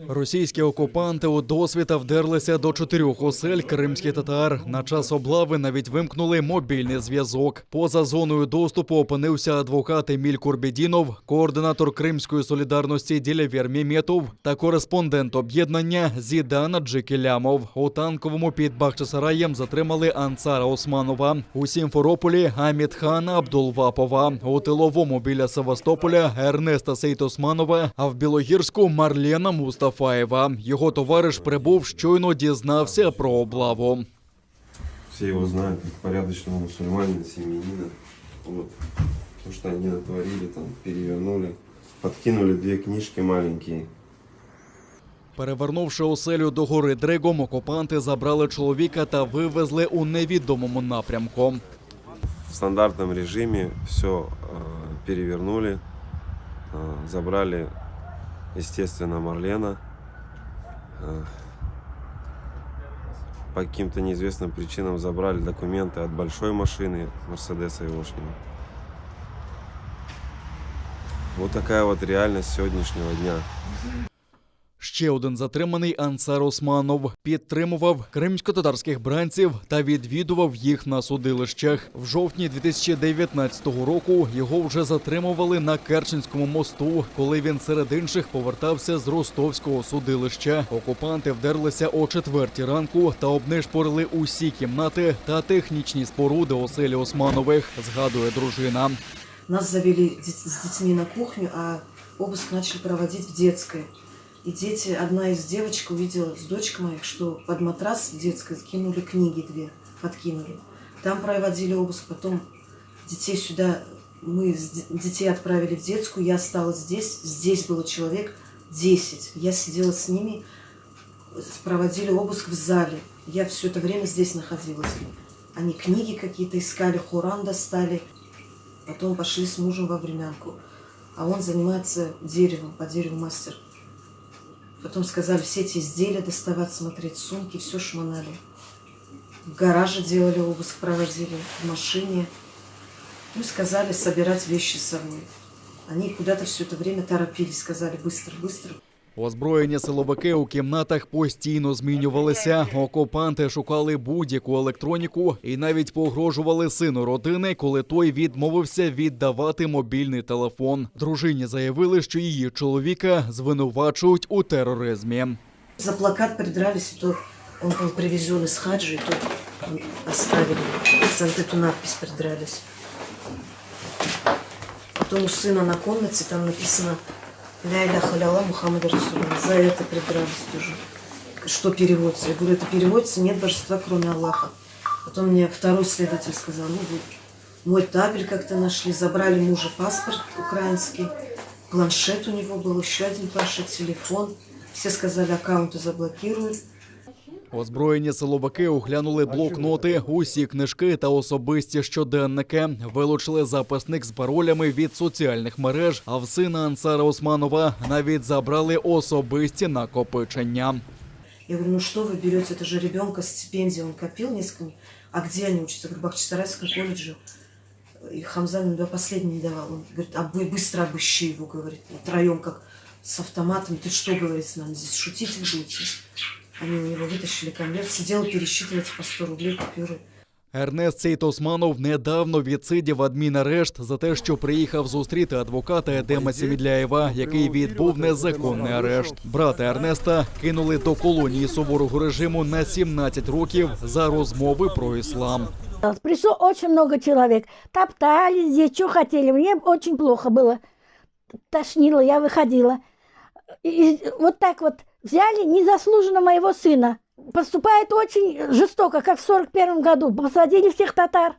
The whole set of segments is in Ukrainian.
Російські окупанти у досвіта вдерлися до 4 осель кримських татар. На час облави навіть вимкнули мобільний зв'язок. Поза зоною доступу опинився адвокат Еміль Курбєдінов, координатор Кримської солідарності Ділявер Мєметов та кореспондент об'єднання Зідан Джикілямов. У танковому під Бахчисараєм затримали Ансара Османова. У Сімферополі – Амідхана Абдулвапова. У тиловому біля Севастополя – Ернеста Сейтосманова, а в Білогірську – Марлена Мустафаєва. Його товариш прибув, щойно дізнався про облаву. Все его знают как порядочного мусульманина, семьянина. Вот. То, что они натворили, там, перевернули, подкинули 2 книжки маленькие. Перевернувши оселю до гори Дригом, окупанти забрали чоловіка та вивезли у невідомому напрямку. В стандартном режиме все перевернули, забрали, естественно, Марлена. По каким-то неизвестным причинам забрали документы от большой машины, Мерседеса Ивошнего. Вот такая вот реальность сегодняшнего дня. Ще один затриманий Ансар Османов підтримував кримсько-татарських бранців та відвідував їх на судилищах. В жовтні 2019 року його вже затримували на Керченському мосту, коли він серед інших повертався з ростовського судилища. Окупанти вдерлися о 4 ранку та обнишпорили усі кімнати та технічні споруди оселі Османових, згадує дружина. Нас завели с детьми на кухню, а обыск начали проводить в детской. И дети, одна из девочек увидела с дочкой моих, что под матрас в детской кинули книги 2, подкинули. Там проводили обыск, потом детей сюда, мы детей отправили в детскую, я осталась здесь. Здесь было человек 10. Я сидела с ними, проводили обыск в зале. Я все это время здесь находилась. Они книги какие-то искали, Коран достали. Потом пошли с мужем во времянку. А он занимается деревом, по дереву мастер. Потом сказали все эти изделия доставать, смотреть, сумки, все шмонали. В гараже делали обыск, проводили, в машине. Ну и сказали собирать вещи с собой. Они куда-то все это время торопились, сказали быстро, быстро. Озброєні силовики у кімнатах постійно змінювалися. Окупанти шукали будь-яку електроніку і навіть погрожували сину родини, коли той відмовився віддавати мобільний телефон. Дружині заявили, що її чоловіка звинувачують у тероризмі. За плакат придрались, и то он был привезен из хаджи, и то оставили. За вот эту надпись придрались. Потом у сына на комнате там написано «Ля иляха илля Мухаммад Расулуллах». За это придрались тоже. Что переводится? Я говорю, это переводится «нет божества, кроме Аллаха». Потом мне второй следователь сказал, ну вот, мой табель как-то нашли, забрали мужа паспорт украинский, планшет у него был, еще один планшет, телефон. Все сказали, аккаунты заблокируют. Озброєні силовики оглянули блокноти, усі книжки та особисті щоденники. Вилучили записник з паролями від соціальних мереж, а в сина Ансара Османова навіть забрали особисті накопичення. Я говорю, ну что вы берете, это же ребенка стипендию, он копил несколько. А где они учатся? Я говорю, в Бахчисарайском колледже. И Хамзан до последнего не давал. Он говорит, быстро обыщи его, говорит, втроем как с автоматом. Ты что, говорит, с нами здесь шутить будете? Они у него вытащили конверт, сидел пересчитывать по 100 рублей купюры. Ернест Сейтосманов недавно відсидів адмінарешт за те, що приїхав зустріти адвоката Едема Семідляєва, який відбув незаконний арешт. Брата Ернеста кинули до колонії суворого режиму на 17 років за розмови про іслам. Пришло очень много человек. Топтали здесь, что хотели. Мне очень плохо было. Тошнило, я выходила. И вот так вот взяли незаслуженно моего сына. Поступает очень жестоко, как в 41 году. Посадили всех татар.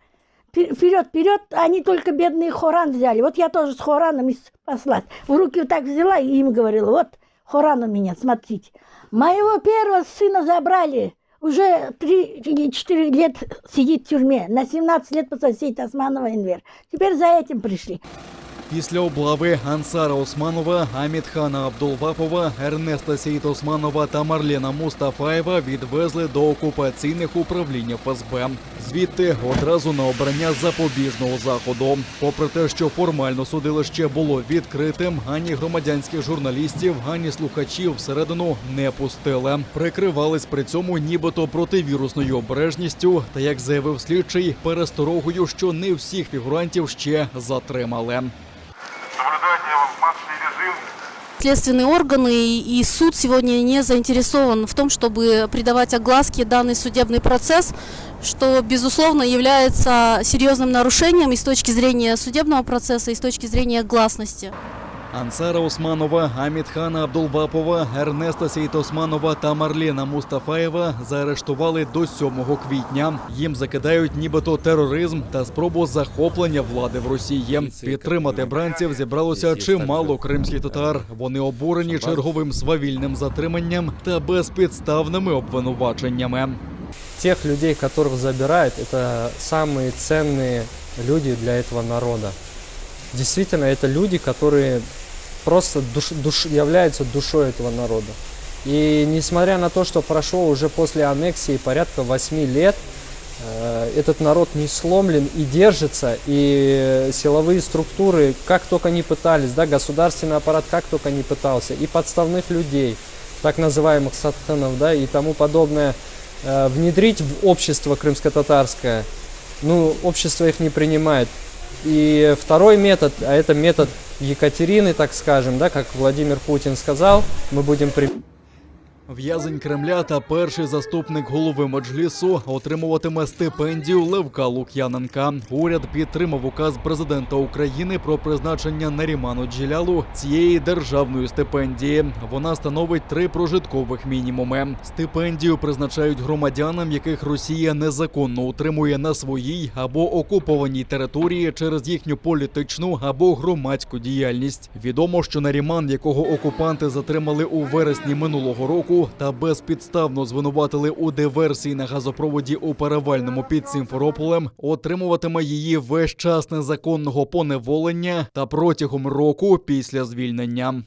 Вперед, вперед. Они только бедные Хоран взяли. Вот я тоже с Хораном спаслась. В руки вот так взяла и им говорила, вот Хоран у меня, смотрите. Моего первого сына забрали. Уже 3 или 4 лет сидит в тюрьме. На 17 лет посадили Османова Энвер. Теперь за этим пришли. Після облави Ансара Османова, Амітхана Абдулвапова, Ернеста Сейт-Османова та Марлена Мустафаєва відвезли до окупаційних управлінь ФСБ. Звідти одразу на обрання запобіжного заходу. Попри те, що формально судилище було відкритим, ані громадянських журналістів, ані слухачів всередину не пустили. Прикривались при цьому нібито противірусною обережністю та, як заявив слідчий, пересторогою, що не всіх фігурантів ще затримали. Соблюдайте масочный режим. Следственные органы и суд сегодня не заинтересован в том, чтобы придавать огласке данный судебный процесс, что, безусловно, является серьезным нарушением и с точки зрения судебного процесса, и с точки зрения гласности. Ансара Османова, Амітхана Абдулвапова, Ернеста Сейт-Османова та Марлена Мустафаєва заарештували до 7 квітня. Їм закидають нібито тероризм та спробу захоплення влади в Росії. Підтримати бранців зібралося чимало кримських татар. Вони обурені черговим свавільним затриманням та безпідставними обвинуваченнями. Тех людей, которых забирают, это самые ценные люди для этого народа. Действительно, это люди, которые просто являются душой этого народа. И несмотря на то, что прошло уже после аннексии порядка 8 лет, этот народ не сломлен и держится, и силовые структуры, как только не пытались, да, государственный аппарат как только не пытался, и подставных людей, так называемых сатханов, да, и тому подобное, внедрить в общество крымско-татарское, ну, общество их не принимает. И второй метод, а это метод Екатерины, так скажем, да, как Владимир Путин сказал, мы будем В'язень Кремля та перший заступник голови Меджлісу отримуватиме стипендію Левка Лук'яненка. Уряд підтримав указ президента України про призначення Наріману Джелялу цієї державної стипендії. Вона становить 3 прожиткових мінімуми. Стипендію призначають громадянам, яких Росія незаконно утримує на своїй або окупованій території через їхню політичну або громадську діяльність. Відомо, що Наріман, якого окупанти затримали у вересні минулого року, та безпідставно звинуватили у диверсії на газопроводі у Перевальному під Сімферополем, отримуватиме її весь час незаконного поневолення та протягом року після звільнення.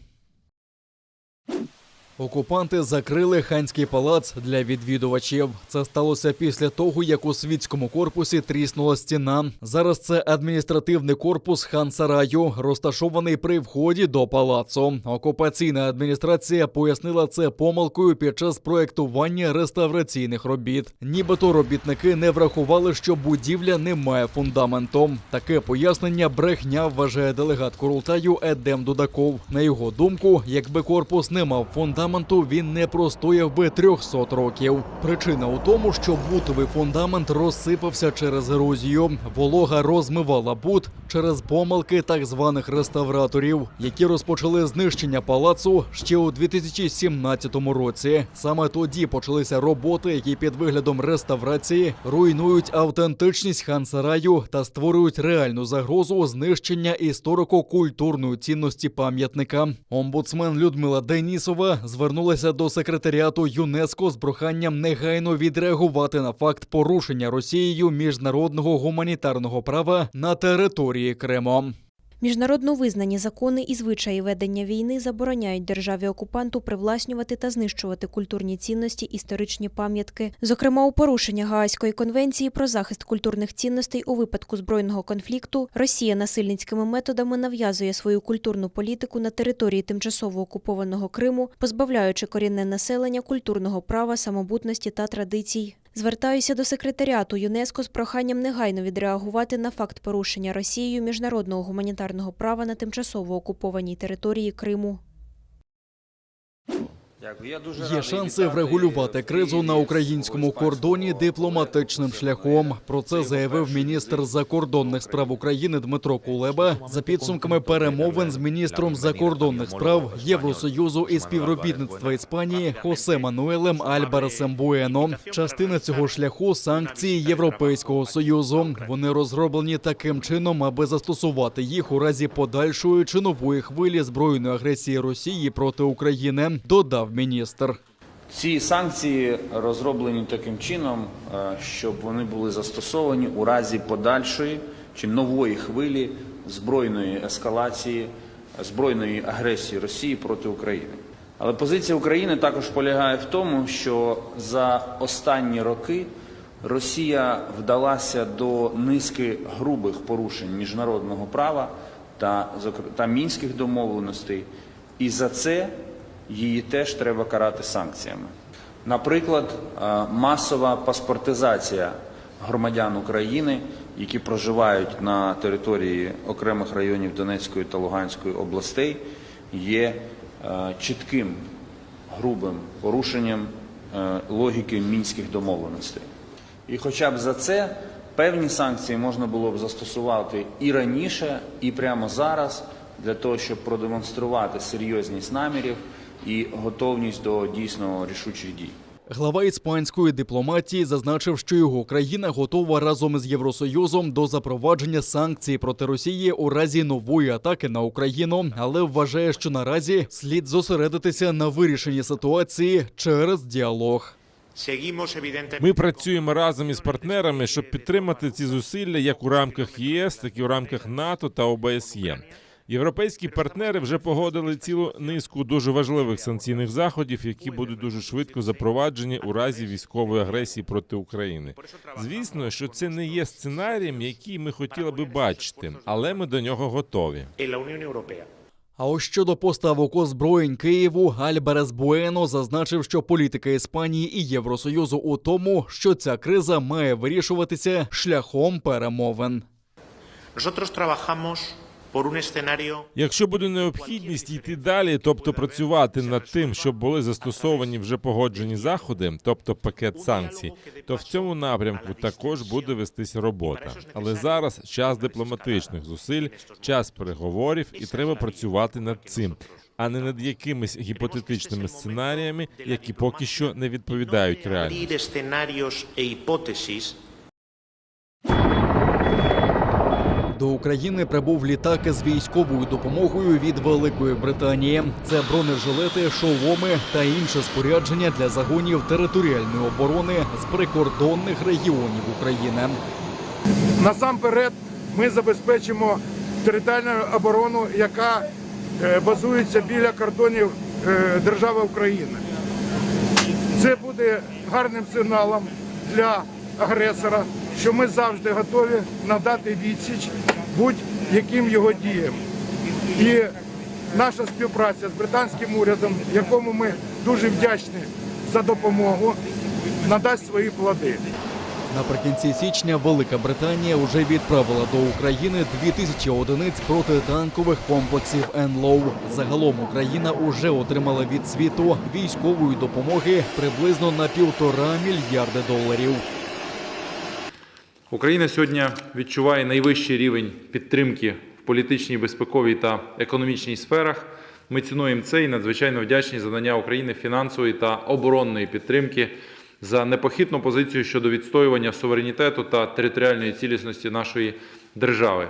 Окупанти закрили Ханський палац для відвідувачів. Це сталося після того, як у світському корпусі тріснула стіна. Зараз це адміністративний корпус Хан-Сараю, розташований при вході до палацу. Окупаційна адміністрація пояснила це помилкою під час проєктування реставраційних робіт. Нібито робітники не врахували, що будівля не має фундаменту. Таке пояснення брехня, вважає делегат Курултаю Едем Дудаков. На його думку, якби корпус не мав фундаменту, він не простояв би 300 років. Причина у тому, що бутовий фундамент розсипався через ерозію. Волога розмивала бут через помилки так званих реставраторів, які розпочали знищення палацу ще у 2017 році. Саме тоді почалися роботи, які під виглядом реставрації руйнують автентичність Хан-Сараю та створюють реальну загрозу знищення історико-культурної цінності пам'ятника. Омбудсмен Людмила Денісова звернулася до секретаріату ЮНЕСКО з проханням негайно відреагувати на факт порушення Росією міжнародного гуманітарного права на території Криму. Міжнародно визнані закони і звичаї ведення війни забороняють державі-окупанту привласнювати та знищувати культурні цінності, історичні пам'ятки. Зокрема, у порушення Гаазької конвенції про захист культурних цінностей у випадку збройного конфлікту Росія насильницькими методами нав'язує свою культурну політику на території тимчасово окупованого Криму, позбавляючи корінне населення культурного права, самобутності та традицій. Звертаюся до секретаріату ЮНЕСКО з проханням негайно відреагувати на факт порушення Росією міжнародного гуманітарного права на тимчасово окупованій території Криму. Є шанси врегулювати кризу на українському кордоні дипломатичним шляхом. Про це заявив міністр закордонних справ України Дмитро Кулеба за підсумками перемовин з міністром закордонних справ Євросоюзу і співробітництва Іспанії Хосе Мануелем Альбаресом Буено. Частина цього шляху – санкції Європейського Союзу. Вони розроблені таким чином, аби застосувати їх у разі подальшої чи нової хвилі збройної агресії Росії проти України, додав міністр. Ці санкції розроблені таким чином, щоб вони були застосовані у разі подальшої чи нової хвилі збройної ескалації, збройної агресії Росії проти України. Але позиція України також полягає в тому, що за останні роки Росія вдалася до низки грубих порушень міжнародного права та мінських домовленостей, і за це її теж треба карати санкціями. Наприклад, масова паспортизація громадян України, які проживають на території окремих районів Донецької та Луганської областей, є чітким, грубим порушенням логіки мінських домовленостей. І хоча б за це певні санкції можна було б застосувати і раніше, і прямо зараз, для того, щоб продемонструвати серйозність намірів і готовність до дійсно рішучих дій. Глава іспанської дипломатії зазначив, що його країна готова разом з Євросоюзом до запровадження санкцій проти Росії у разі нової атаки на Україну, але вважає, що наразі слід зосередитися на вирішенні ситуації через діалог. Ми працюємо разом із партнерами, щоб підтримати ці зусилля як у рамках ЄС, так і в рамках НАТО та ОБСЄ. Європейські партнери вже погодили цілу низку дуже важливих санкційних заходів, які будуть дуже швидко запроваджені у разі військової агресії проти України. Звісно, що це не є сценарієм, який ми хотіли би бачити, але ми до нього готові. А ось щодо поставок озброєнь Києву, Альберес Буено зазначив, що політика Іспанії і Євросоюзу у тому, що ця криза має вирішуватися шляхом перемовин. Якщо буде необхідність йти далі, тобто працювати над тим, щоб були застосовані вже погоджені заходи, тобто пакет санкцій, то в цьому напрямку також буде вестися робота. Але зараз час дипломатичних зусиль, час переговорів, і треба працювати над цим, а не над якимись гіпотетичними сценаріями, які поки що не відповідають реальності. До України прибув літак з військовою допомогою від Великої Британії. Це бронежилети, шоломи та інше спорядження для загонів територіальної оборони з прикордонних регіонів України. Насамперед ми забезпечимо територіальну оборону, яка базується біля кордонів держави України. Це буде гарним сигналом для агресора, що ми завжди готові надати відсіч будь-яким його діям. І наша співпраця з британським урядом, якому ми дуже вдячні за допомогу, надасть свої плоди. Наприкінці січня Велика Британія вже відправила до України 2000 одиниць протитанкових комплексів НЛОУ. Загалом Україна уже отримала від світу військової допомоги приблизно на $1,5 мільярда. Україна сьогодні відчуває найвищий рівень підтримки в політичній, безпековій та економічній сферах. Ми цінуємо це і надзвичайно вдячні за надання України фінансової та оборонної підтримки, за непохитну позицію щодо відстоювання суверенітету та територіальної цілісності нашої держави.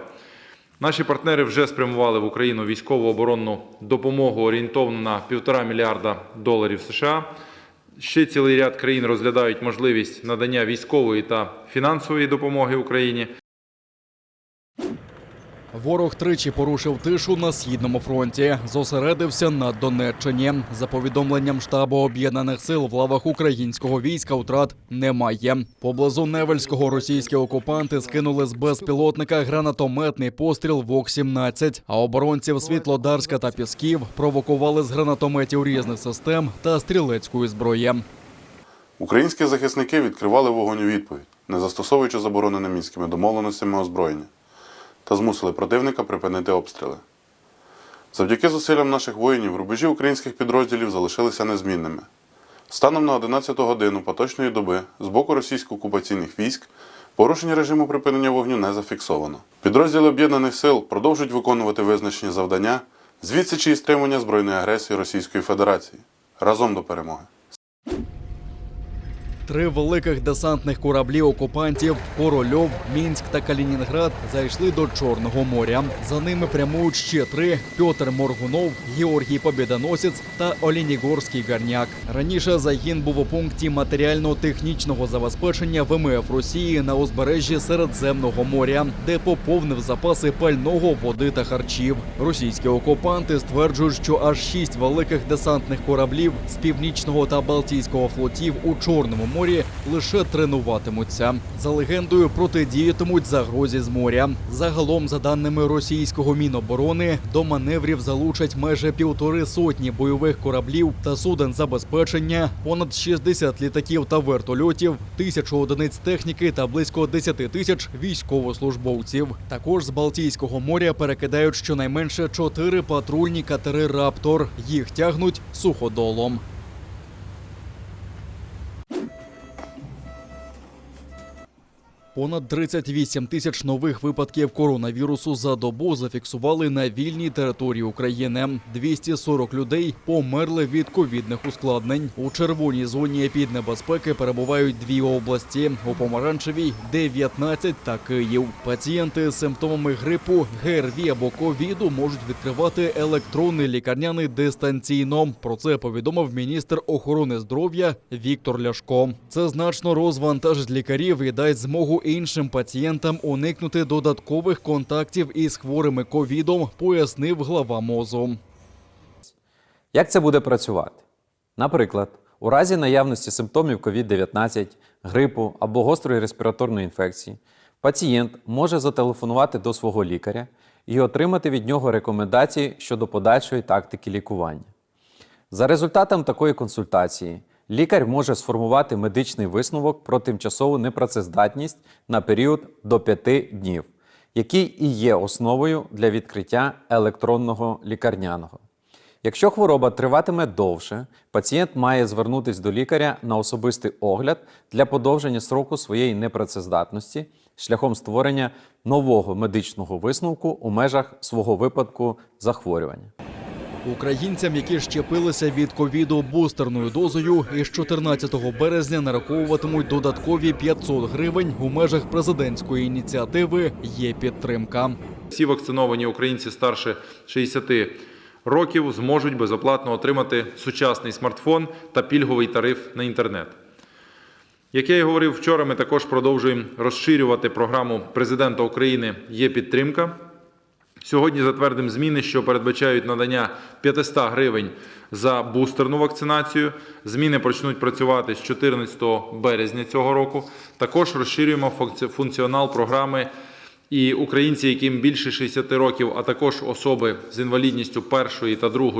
Наші партнери вже спрямували в Україну військову оборонну допомогу орієнтовно на $1,5 мільярда США. Ще цілий ряд країн розглядають можливість надання військової та фінансової допомоги Україні. Ворог тричі порушив тишу на Східному фронті. Зосередився на Донеччині. За повідомленням штабу Об'єднаних сил в лавах українського війська втрат немає. Поблизу Невельського російські окупанти скинули з безпілотника гранатометний постріл ВОК-17, а оборонців Світлодарська та Пісків провокували з гранатометів різних систем та стрілецької зброї. Українські захисники відкривали вогонь у відповідь, не застосовуючи забороненим мінськими домовленостями озброєння, та змусили противника припинити обстріли. Завдяки зусиллям наших воїнів рубежі українських підрозділів залишилися незмінними. Станом на 11 годину поточної доби з боку російсько-окупаційних військ порушення режиму припинення вогню не зафіксовано. Підрозділи Об'єднаних сил продовжують виконувати визначені завдання з відсічі і стримування збройної агресії Російської Федерації. Разом до перемоги! 3 великих десантних кораблі окупантів Корольов, Мінськ та Калінінград зайшли до Чорного моря. За ними прямують ще 3 – Пьотр Моргунов, Георгій Побєдоносець та Олєнігорський Горняк. Раніше загін був у пункті матеріально-технічного забезпечення ВМФ Росії на узбережжі Середземного моря, де поповнив запаси пального, води та харчів. Російські окупанти стверджують, що аж 6 великих десантних кораблів з Північного та Балтійського флотів у Чорному морі лише тренуватимуться. За легендою, протидіятимуть загрозі з моря. Загалом, за даними російського Міноборони, до маневрів залучать майже 1,5 сотні бойових кораблів та суден забезпечення, понад 60 літаків та вертольотів, 1000 одиниць техніки та близько 10 тисяч військовослужбовців. Також з Балтійського моря перекидають щонайменше 4 патрульні катери «Раптор». Їх тягнуть суходолом. Понад 38 тисяч нових випадків коронавірусу за добу зафіксували на вільній території України. 240 людей померли від ковідних ускладнень. У червоній зоні епіднебезпеки перебувають 2 області. У помаранчевій – 19 та Київ. Пацієнти з симптомами грипу, ГРВІ або ковіду можуть відкривати електронний лікарняний дистанційно. Про це повідомив міністр охорони здоров'я Віктор Ляшко. Це значно розвантажить лікарів і дасть змогу іншим пацієнтам уникнути додаткових контактів із хворими ковідом, пояснив глава МОЗу. Як це буде працювати? Наприклад, у разі наявності симптомів COVID-19, грипу або гострої респіраторної інфекції, пацієнт може зателефонувати до свого лікаря і отримати від нього рекомендації щодо подальшої тактики лікування. За результатом такої консультації лікар може сформувати медичний висновок про тимчасову непрацездатність на період до 5 днів, який і є основою для відкриття електронного лікарняного. Якщо хвороба триватиме довше, пацієнт має звернутися до лікаря на особистий огляд для подовження строку своєї непрацездатності шляхом створення нового медичного висновку у межах свого випадку захворювання. Українцям, які щепилися від ковіду бустерною дозою, із 14 березня нараховуватимуть додаткові 500 гривень у межах президентської ініціативи «Є підтримка». Всі вакциновані українці старше 60 років зможуть безоплатно отримати сучасний смартфон та пільговий тариф на інтернет. Як я і говорив вчора, ми також продовжуємо розширювати програму президента України «Є підтримка». Сьогодні затвердимо зміни, що передбачають надання 500 гривень за бустерну вакцинацію. Зміни почнуть працювати з 14 березня цього року. Також розширюємо функціонал програми, і українці, яким більше 60 років, а також особи з інвалідністю 1 та 2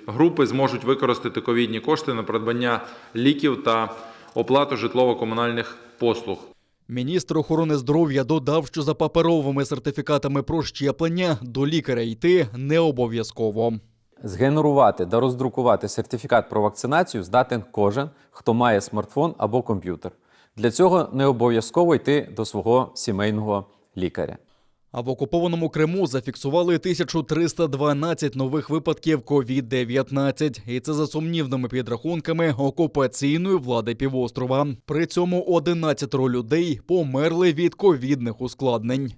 групи зможуть використати ковідні кошти на придбання ліків та оплату житлово-комунальних послуг. Міністр охорони здоров'я додав, що за паперовими сертифікатами про щеплення до лікаря йти не обов'язково. Згенерувати та роздрукувати сертифікат про вакцинацію здатен кожен, хто має смартфон або комп'ютер. Для цього не обов'язково йти до свого сімейного лікаря. А в окупованому Криму зафіксували 1312 нових випадків COVID-19. І це за сумнівними підрахунками окупаційної влади півострова. При цьому 11 людей померли від ковідних ускладнень.